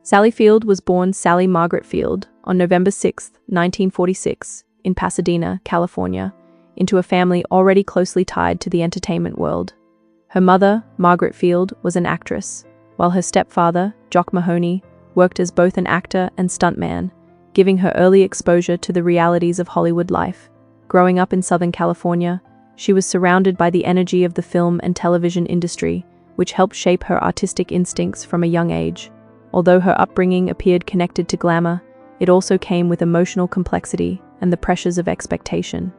Sally Field was born Sally Margaret Field on November 6, 1946, in Pasadena, California, into a family already closely tied to the entertainment world. Her mother, Margaret Field, was an actress, while her stepfather, Jock Mahoney, worked as both an actor and stuntman, giving her early exposure to the realities of Hollywood life. Growing up in Southern California, she was surrounded by the energy of the film and television industry, which helped shape her artistic instincts from a young age. Although her upbringing appeared connected to glamour, it also came with emotional complexity and the pressures of expectation.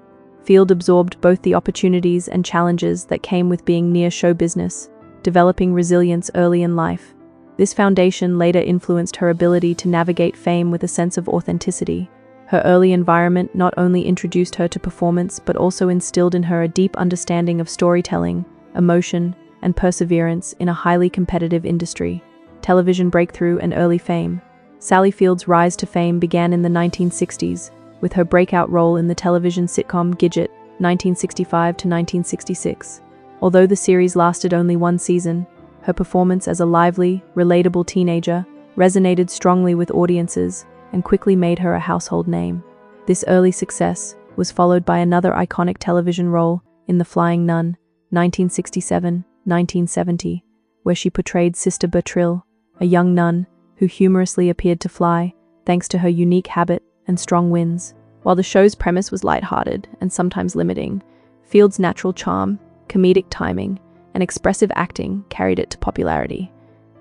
Field absorbed both the opportunities and challenges that came with being near show business, developing resilience early in life. This foundation later influenced her ability to navigate fame with a sense of authenticity. Her early environment not only introduced her to performance but also instilled in her a deep understanding of storytelling, emotion, and perseverance in a highly competitive industry. Television breakthrough and early fame. Sally Field's rise to fame began in the 1960s, with her breakout role in the television sitcom Gidget, 1965 to 1966. Although the series lasted only one season, her performance as a lively, relatable teenager resonated strongly with audiences and quickly made her a household name. This early success was followed by another iconic television role in The Flying Nun, 1967-1970, where she portrayed Sister Bertrille, a young nun who humorously appeared to fly thanks to her unique habit and strong winds. While the show's premise was lighthearted and sometimes limiting, Field's natural charm, comedic timing, and expressive acting carried it to popularity.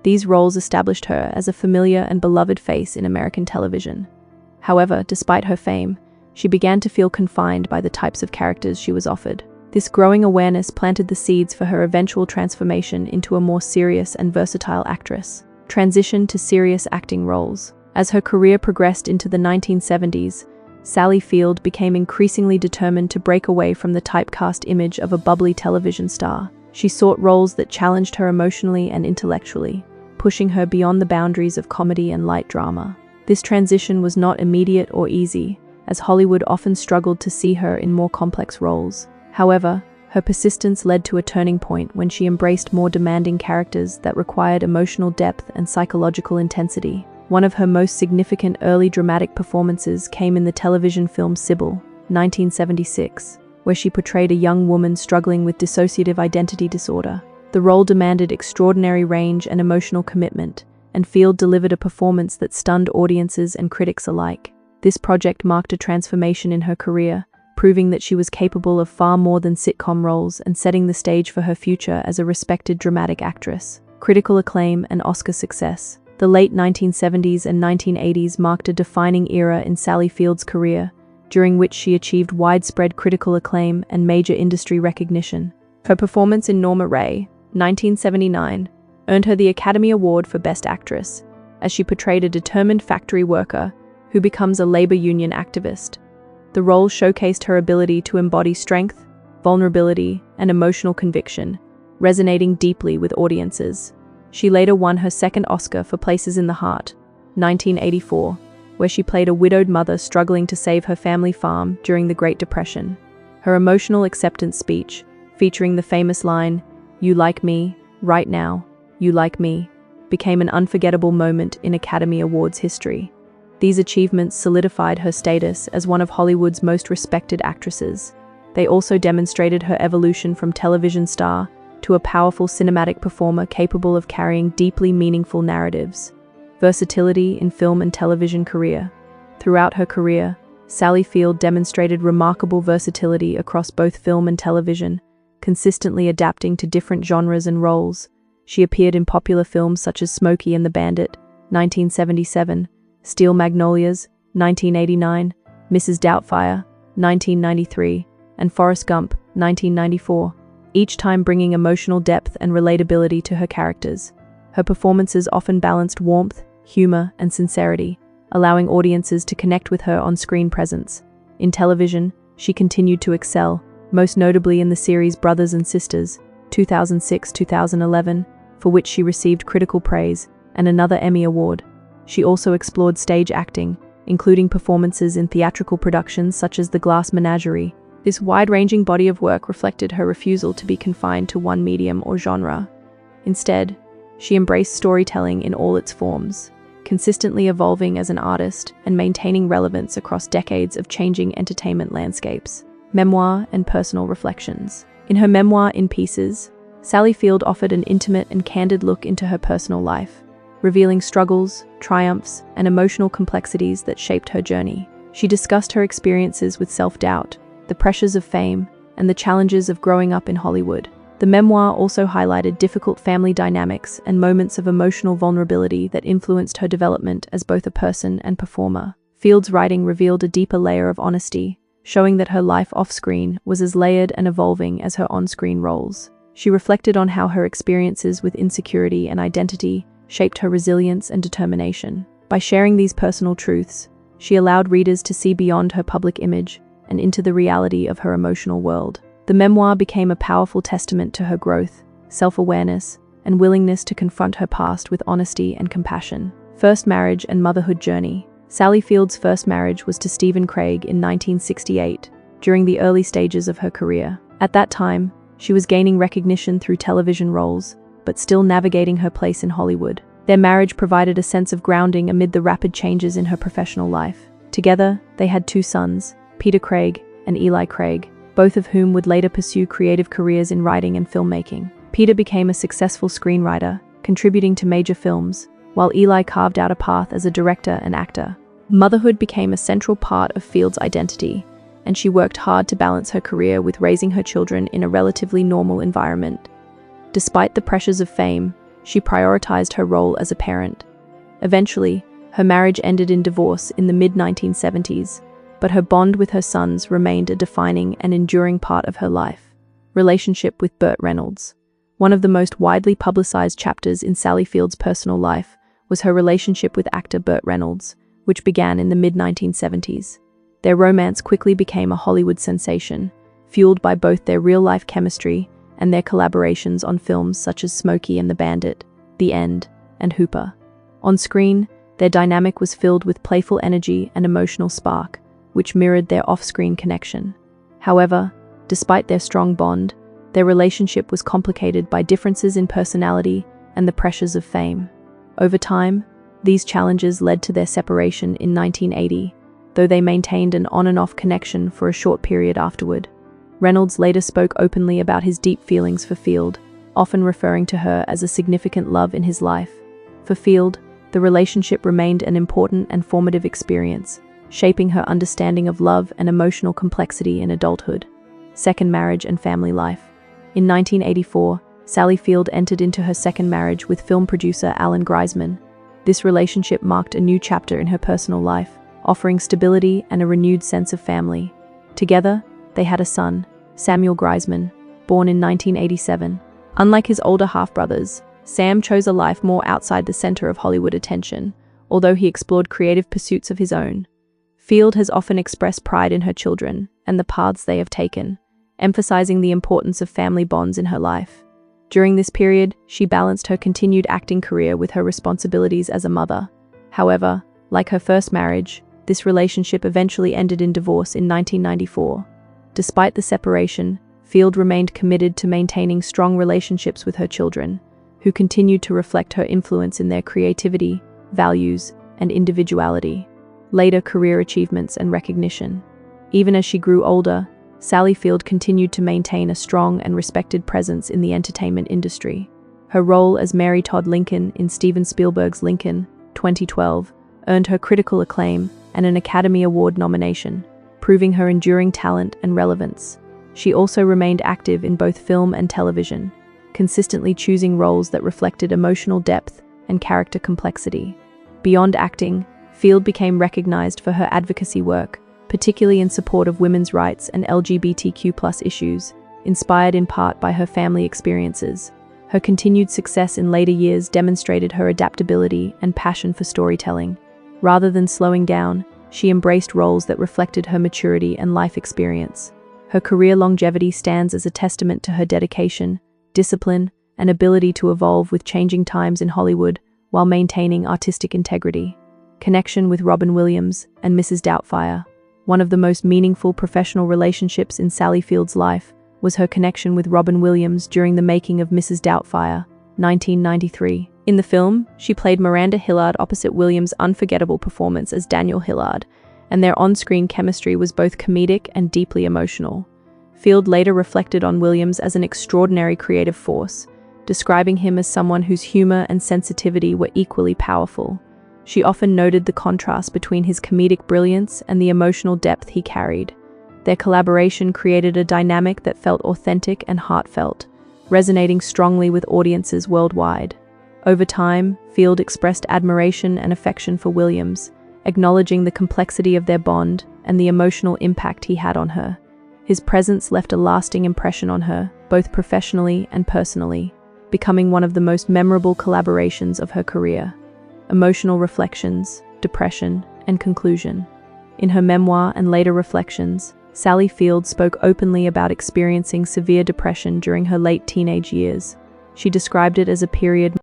These roles established her as a familiar and beloved face in American television. However, despite her fame, she began to feel confined by the types of characters she was offered. This growing awareness planted the seeds for her eventual transformation into a more serious and versatile actress. Transition to serious acting roles. As her career progressed into the 1970s, Sally Field became increasingly determined to break away from the typecast image of a bubbly television star. She sought roles that challenged her emotionally and intellectually, pushing her beyond the boundaries of comedy and light drama. This transition was not immediate or easy, as Hollywood often struggled to see her in more complex roles. However, her persistence led to a turning point when she embraced more demanding characters that required emotional depth and psychological intensity. One of her most significant early dramatic performances came in the television film Sybil, 1976, where she portrayed a young woman struggling with dissociative identity disorder. The role demanded extraordinary range and emotional commitment, and Field delivered a performance that stunned audiences and critics alike. This project marked a transformation in her career, proving that she was capable of far more than sitcom roles and setting the stage for her future as a respected dramatic actress. Critical acclaim and Oscar success. The late 1970s and 1980s marked a defining era in Sally Field's career, during which she achieved widespread critical acclaim and major industry recognition. Her performance in Norma Ray, 1979, earned her the Academy Award for Best Actress, as she portrayed a determined factory worker who becomes a labor union activist. The role showcased her ability to embody strength, vulnerability, and emotional conviction, resonating deeply with audiences. She later won her second Oscar for Places in the Heart, 1984, where she played a widowed mother struggling to save her family farm during the Great Depression. Her emotional acceptance speech, featuring the famous line, "You like me, right now, you like me," became an unforgettable moment in Academy Awards history. These achievements solidified her status as one of Hollywood's most respected actresses. They also demonstrated her evolution from television star to a powerful cinematic performer capable of carrying deeply meaningful narratives. Versatility in film and television career. Throughout her career, Sally Field demonstrated remarkable versatility across both film and television, consistently adapting to different genres and roles. She appeared in popular films such as Smokey and the Bandit, 1977, Steel Magnolias, 1989, Mrs. Doubtfire, 1993, and Forrest Gump, 1994, each time bringing emotional depth and relatability to her characters. Her performances often balanced warmth, humor, and sincerity, allowing audiences to connect with her on-screen presence. In television, she continued to excel, most notably in the series Brothers and Sisters, 2006-2011, for which she received critical praise and another Emmy Award. She also explored stage acting, including performances in theatrical productions such as The Glass Menagerie. This wide-ranging body of work reflected her refusal to be confined to one medium or genre. Instead, she embraced storytelling in all its forms, consistently evolving as an artist and maintaining relevance across decades of changing entertainment landscapes. Memoir and personal reflections. In her memoir, In Pieces, Sally Field offered an intimate and candid look into her personal life, revealing struggles, triumphs, and emotional complexities that shaped her journey. She discussed her experiences with self-doubt, the pressures of fame, and the challenges of growing up in Hollywood. The memoir also highlighted difficult family dynamics and moments of emotional vulnerability that influenced her development as both a person and performer. Field's writing revealed a deeper layer of honesty, showing that her life off-screen was as layered and evolving as her on-screen roles. She reflected on how her experiences with insecurity and identity shaped her resilience and determination. By sharing these personal truths, she allowed readers to see beyond her public image and into the reality of her emotional world. The memoir became a powerful testament to her growth, self-awareness, and willingness to confront her past with honesty and compassion. First marriage and motherhood journey. Sally Field's first marriage was to Stephen Craig in 1968, during the early stages of her career. At that time, she was gaining recognition through television roles, but still navigating her place in Hollywood. Their marriage provided a sense of grounding amid the rapid changes in her professional life. Together, they had 2 sons, Peter Craig and Eli Craig, both of whom would later pursue creative careers in writing and filmmaking. Peter became a successful screenwriter, contributing to major films, while Eli carved out a path as a director and actor. Motherhood became a central part of Field's identity, and she worked hard to balance her career with raising her children in a relatively normal environment. Despite the pressures of fame, she prioritized her role as a parent. Eventually, her marriage ended in divorce in the mid-1970s, but her bond with her sons remained a defining and enduring part of her life. Relationship with Burt Reynolds. One of the most widely publicized chapters in Sally Field's personal life was her relationship with actor Burt Reynolds, which began in the mid-1970s. Their romance quickly became a Hollywood sensation, fueled by both their real-life chemistry and their collaborations on films such as Smokey and the Bandit, The End, and Hooper. On screen, their dynamic was filled with playful energy and emotional spark, which mirrored their off-screen connection. However, despite their strong bond, their relationship was complicated by differences in personality and the pressures of fame. Over time, these challenges led to their separation in 1980, though they maintained an on-and-off connection for a short period afterward. Reynolds later spoke openly about his deep feelings for Field, often referring to her as a significant love in his life. For Field, the relationship remained an important and formative experience, shaping her understanding of love and emotional complexity in adulthood. Second marriage and family life. In 1984, Sally Field entered into her second marriage with film producer Alan Greisman. This relationship marked a new chapter in her personal life, offering stability and a renewed sense of family. Together, they had a son, Samuel Greisman, born in 1987. Unlike his older half-brothers, Sam chose a life more outside the center of Hollywood attention, although he explored creative pursuits of his own. Field has often expressed pride in her children and the paths they have taken, emphasizing the importance of family bonds in her life. During this period, she balanced her continued acting career with her responsibilities as a mother. However, like her first marriage, this relationship eventually ended in divorce in 1994. Despite the separation, Field remained committed to maintaining strong relationships with her children, who continued to reflect her influence in their creativity, values, and individuality. Later career achievements and recognition. Even as she grew older, Sally Field continued to maintain a strong and respected presence in the entertainment industry. Her role as Mary Todd Lincoln in Steven Spielberg's Lincoln, 2012, earned her critical acclaim and an Academy Award nomination, proving her enduring talent and relevance. She also remained active in both film and television, consistently choosing roles that reflected emotional depth and character complexity. Beyond acting, Field became recognized for her advocacy work, particularly in support of women's rights and LGBTQ+ issues, inspired in part by her family experiences. Her continued success in later years demonstrated her adaptability and passion for storytelling. Rather than slowing down, she embraced roles that reflected her maturity and life experience. Her career longevity stands as a testament to her dedication, discipline, and ability to evolve with changing times in Hollywood while maintaining artistic integrity. Connection with Robin Williams and Mrs. Doubtfire. One of the most meaningful professional relationships in Sally Field's life was her connection with Robin Williams during the making of Mrs. Doubtfire, 1993. In the film, she played Miranda Hillard opposite Williams' unforgettable performance as Daniel Hillard, and their on-screen chemistry was both comedic and deeply emotional. Field later reflected on Williams as an extraordinary creative force, describing him as someone whose humor and sensitivity were equally powerful. She often noted the contrast between his comedic brilliance and the emotional depth he carried. Their collaboration created a dynamic that felt authentic and heartfelt, resonating strongly with audiences worldwide. Over time, Field expressed admiration and affection for Williams, acknowledging the complexity of their bond and the emotional impact he had on her. His presence left a lasting impression on her, both professionally and personally, becoming one of the most memorable collaborations of her career. Emotional reflections, depression, and conclusion. In her memoir and later reflections, Sally Field spoke openly about experiencing severe depression during her late teenage years. She described it as a period